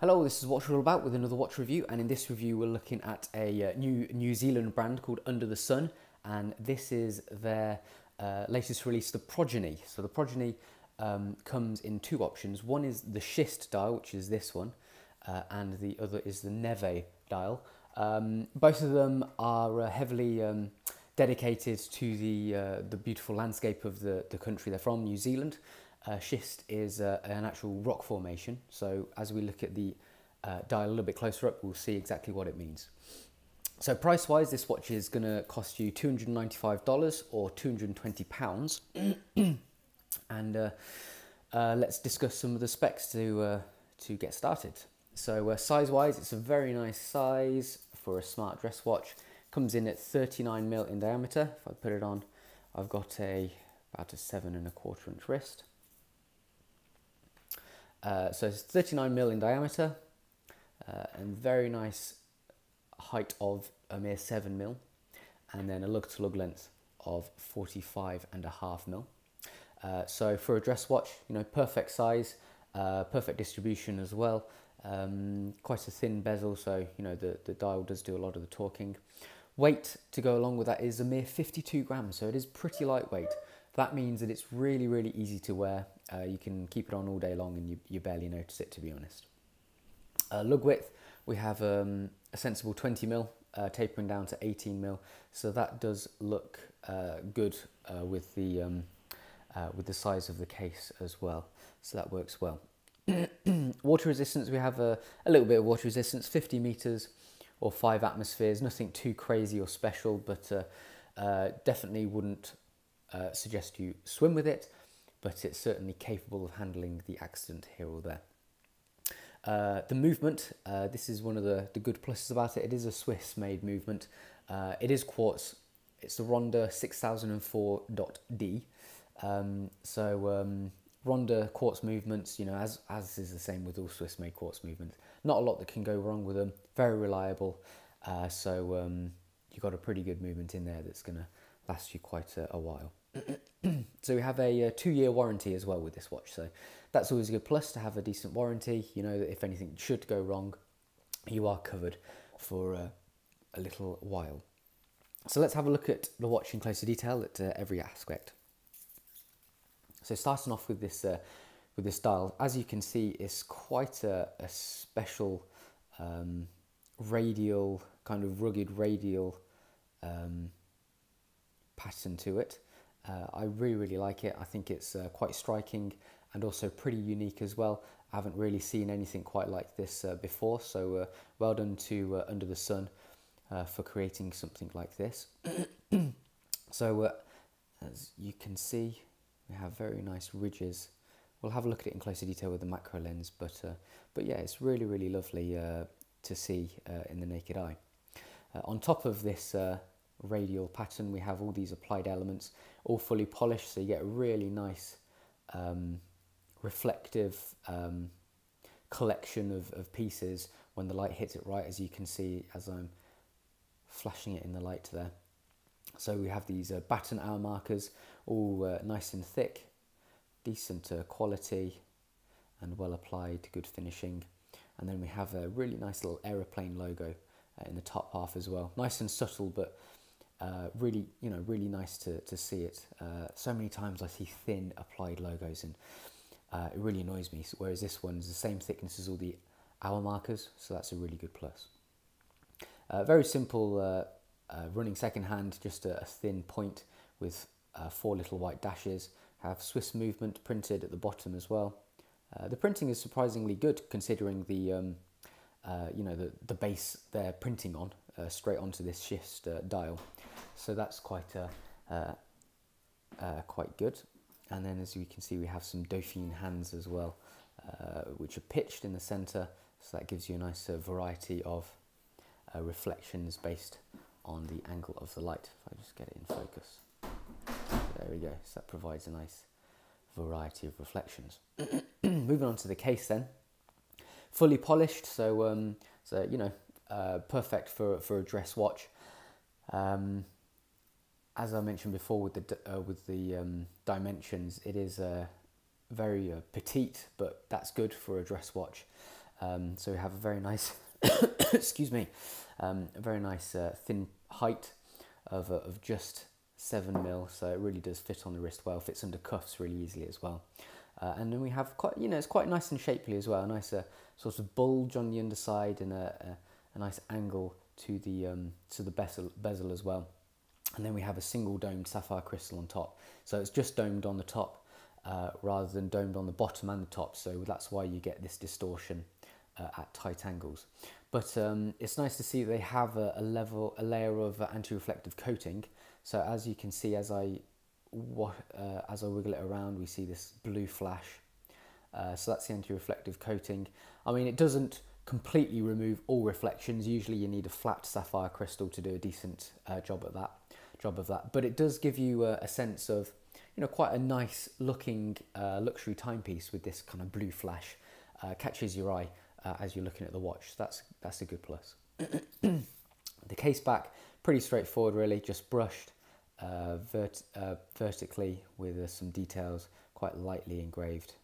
Hello, this is what we're all about with another watch review, and in this review we're looking at a new New Zealand brand called Under the Sun, and this is their latest release, the Progeny. So the Progeny comes in two options. One is the Schist dial, which is this one, and the other is the Neve dial. Both of them are heavily dedicated to the beautiful landscape of the country they're from, New Zealand. Schist is an actual rock formation, so as we look at the dial a little bit closer up, we'll see exactly what it means. So price-wise, this watch is going to cost you $295 or £220. And let's discuss some of the specs to get started. So size-wise, it's a very nice size for a smart dress watch. Comes in at 39mm in diameter. If I put it on, I've got about a 7¼ inch wrist. So it's 39mm in diameter, and very nice height of a mere 7mm, and then a lug-to-lug length of 45.5mm. So for a dress watch, you know, perfect size, perfect distribution as well. Quite a thin bezel, so you know the dial does do a lot of the talking. Weight to go along with that is a mere 52 grams, so it is pretty lightweight. That means that it's really, really easy to wear. You can keep it on all day long and you barely notice it, to be honest. Lug width, we have a sensible 20mm, tapering down to 18mm, so that does look good with the size of the case as well, so that works well. Water resistance, we have a little bit of water resistance, 50 meters or 5 atmospheres, nothing too crazy or special, but definitely wouldn't suggest you swim with it, but it's certainly capable of handling the accident here or there. The movement, this is one of the good pluses about it. It is a Swiss-made movement. It is quartz. It's the Ronda 6004.D. Ronda quartz movements, you know, as is the same with all Swiss-made quartz movements. Not a lot that can go wrong with them. Very reliable. You've got a pretty good movement in there that's going to last you quite a while. So we have a 2-year warranty as well with this watch, so that's always a good plus to have a decent warranty. You know that if anything should go wrong, you are covered for a little while. So let's have a look at the watch in closer detail at every aspect. So starting off with this dial, as you can see, it's quite a special radial, kind of rugged radial pattern to it. I really like it. I think it's quite striking and also pretty unique as well. I haven't really seen anything quite like this before, so well done to Under the Sun for creating something like this. So as you can see, we have very nice ridges. We'll have a look at it in closer detail with the macro lens, but yeah, it's really lovely to see in the naked eye. On top of this radial pattern, we have all these applied elements, all fully polished, so you get a really nice reflective collection of pieces when the light hits it right, as you can see as I'm flashing it in the light there. So we have these batten hour markers, all nice and thick, decent quality and well applied, good finishing. And then we have a really nice little aeroplane logo in the top half as well. Nice and subtle, but really nice to see it. So many times I see thin applied logos and it really annoys me, whereas this one's the same thickness as all the hour markers, so that's a really good plus. Very simple running second hand, just a thin point with 4 little white dashes. Have Swiss movement printed at the bottom as well. The printing is surprisingly good considering the base they're printing on, straight onto this Schist dial. So that's quite good. And then as you can see, we have some Dauphine hands as well, which are pitched in the centre, so that gives you a nice variety of reflections based on the angle of the light. If I just get it in focus. There we go, so that provides a nice variety of reflections. Moving on to the case then. Fully polished, so perfect for a dress watch. As I mentioned before, with the dimensions, it is very petite, but that's good for a dress watch. So we have a very nice, excuse me, a very nice thin height of just 7mm, so it really does fit on the wrist well, fits under cuffs really easily as well. And then we have quite, it's quite nice and shapely as well, a nice sort of bulge on the underside and a nice angle to the bezel as well. And then we have a single domed sapphire crystal on top, so it's just domed on the top rather than domed on the bottom and the top, so that's why you get this distortion at tight angles. But it's nice to see they have a layer of anti-reflective coating. So as you can see, as I wiggle it around, we see this blue flash. So that's the anti-reflective coating. I mean, it doesn't completely remove all reflections. Usually you need a flat sapphire crystal to do a decent job of that. But it does give you a sense of, quite a nice looking luxury timepiece with this kind of blue flash. Catches your eye as you're looking at the watch. So that's a good plus. The case back, pretty straightforward really, just brushed vertically with some details quite lightly engraved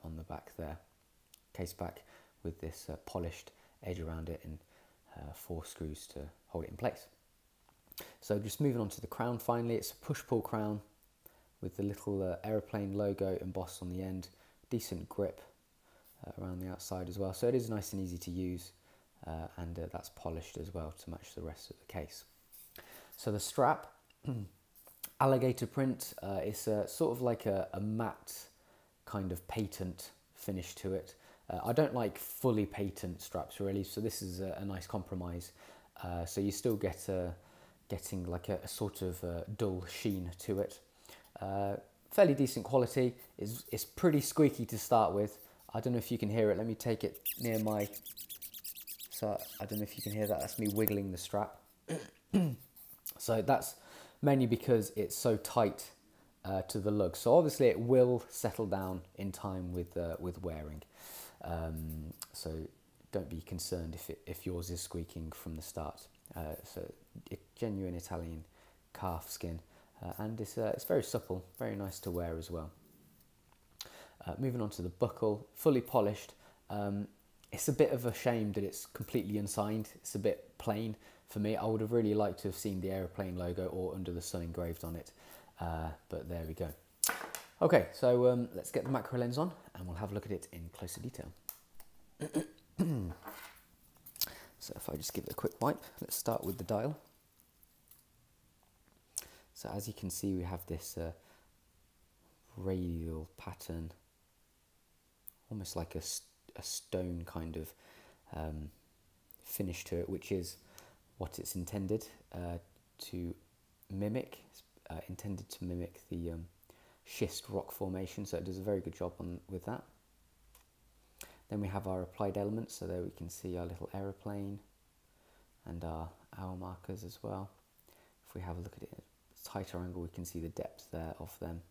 on the back there. Case back with this polished edge around it and 4 screws to hold it in place. So just moving on to the crown finally, it's a push-pull crown with the little aeroplane logo embossed on the end, decent grip around the outside as well, so it is nice and easy to use, and that's polished as well to match the rest of the case. So the strap, alligator print, it's sort of like a matte kind of patent finish to it. I don't like fully patent straps really, so this is a nice compromise. So you still getting like a sort of dull sheen to it. Fairly decent quality. It's pretty squeaky to start with. I don't know if you can hear it. Let me take it near my... So I don't know if you can hear that. That's me wiggling the strap. So that's mainly because it's so tight to the lug. So obviously it will settle down in time with wearing. So don't be concerned if yours is squeaking from the start. So it's genuine Italian calf skin, and it's very supple, very nice to wear as well. Moving on to the buckle, fully polished. It's a bit of a shame that it's completely unsigned. It's a bit plain for me. I would have really liked to have seen the aeroplane logo or Under the Sun engraved on it, but there we go. Okay, so let's get the macro lens on and we'll have a look at it in closer detail. So if I just give it a quick wipe, let's start with the dial. So as you can see, we have this radial pattern, almost like a stone kind of finish to it, which is what it's intended to mimic. It's intended to mimic the schist rock formation, so it does a very good job with that. Then we have our applied elements, so there we can see our little aeroplane and our hour markers as well. If we have a look at it at a tighter angle, we can see the depth there of them.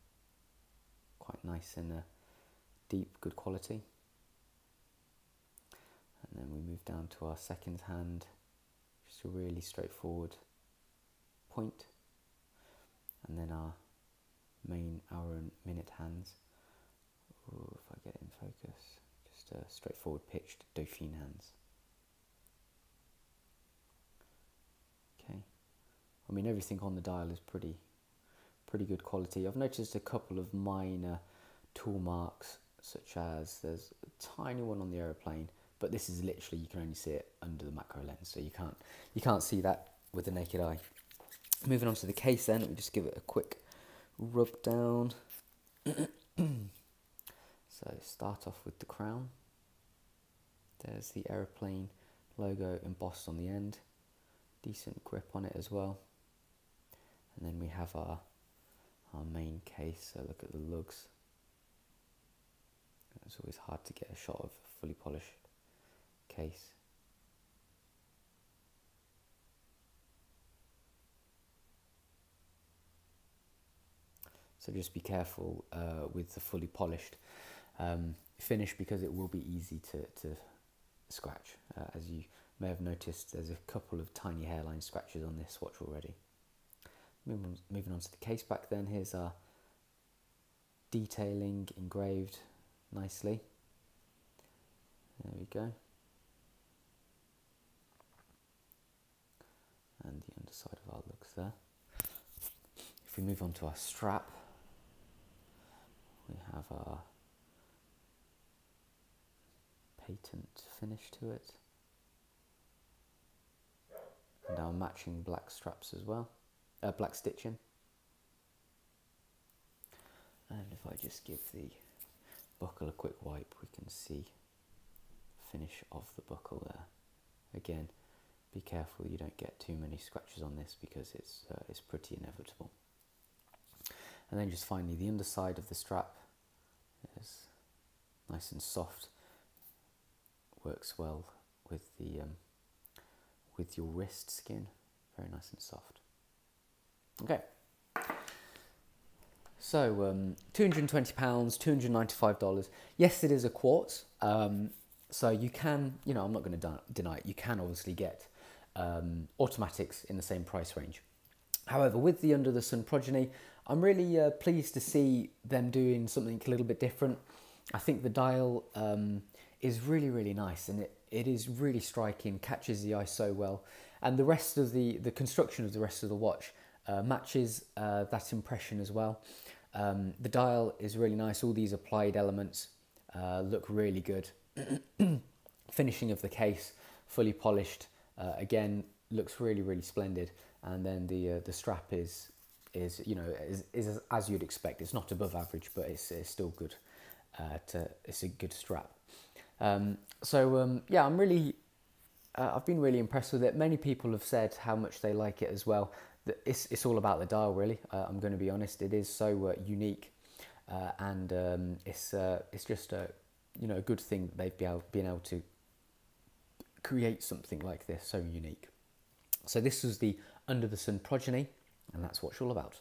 Quite nice and deep, good quality. And then we move down to our second hand, just a really straightforward point. And then our main hour and minute hands. Ooh, if I get it in focus. Straightforward pitched Dauphine hands. Okay, I mean everything on the dial is pretty good quality. I've noticed a couple of minor tool marks, such as there's a tiny one on the aeroplane, but this is literally, you can only see it under the macro lens, so you can't see that with the naked eye. Moving on to the case then, let me just give it a quick rub down. So start off with the crown. There's the aeroplane logo embossed on the end. Decent grip on it as well. And then we have our main case, so look at the lugs. It's always hard to get a shot of a fully polished case. So just be careful with the fully polished finish, because it will be easy to scratch. As you may have noticed, there's a couple of tiny hairline scratches on this watch already. Moving on to the case back then, here's our detailing engraved nicely. go. And the underside of our looks there. If we move on to our strap, we have our patent finish to it, and our matching black straps as well, black stitching. And if I just give the buckle a quick wipe, we can see finish of the buckle there. Again, be careful you don't get too many scratches on this because it's pretty inevitable. And then just finally the underside of the strap is nice and soft. Works well with the with your wrist skin, very nice and soft. Okay. So £220, $295. Yes, it is a quartz. So you can, you know, I'm not going to deny it. You can obviously get automatics in the same price range. However, with the Under the Sun Progeny, I'm really pleased to see them doing something a little bit different. I think the dial is really, really nice, and it is really striking, catches the eye so well. And the rest of the construction of the rest of the watch matches that impression as well. The dial is really nice. All these applied elements look really good. Finishing of the case, fully polished, again, looks really, really splendid. And then the strap is you know, is as you'd expect. It's not above average, but it's still good. It's a good strap. Yeah, I'm really, I've been really impressed with it. Many people have said how much they like it as well. It's all about the dial, really. I'm going to be honest. It is so unique, and it's just a, you know, a good thing that they've been able to create something like this so unique. So this was the Under the Sun Progeny, and that's what it's all about.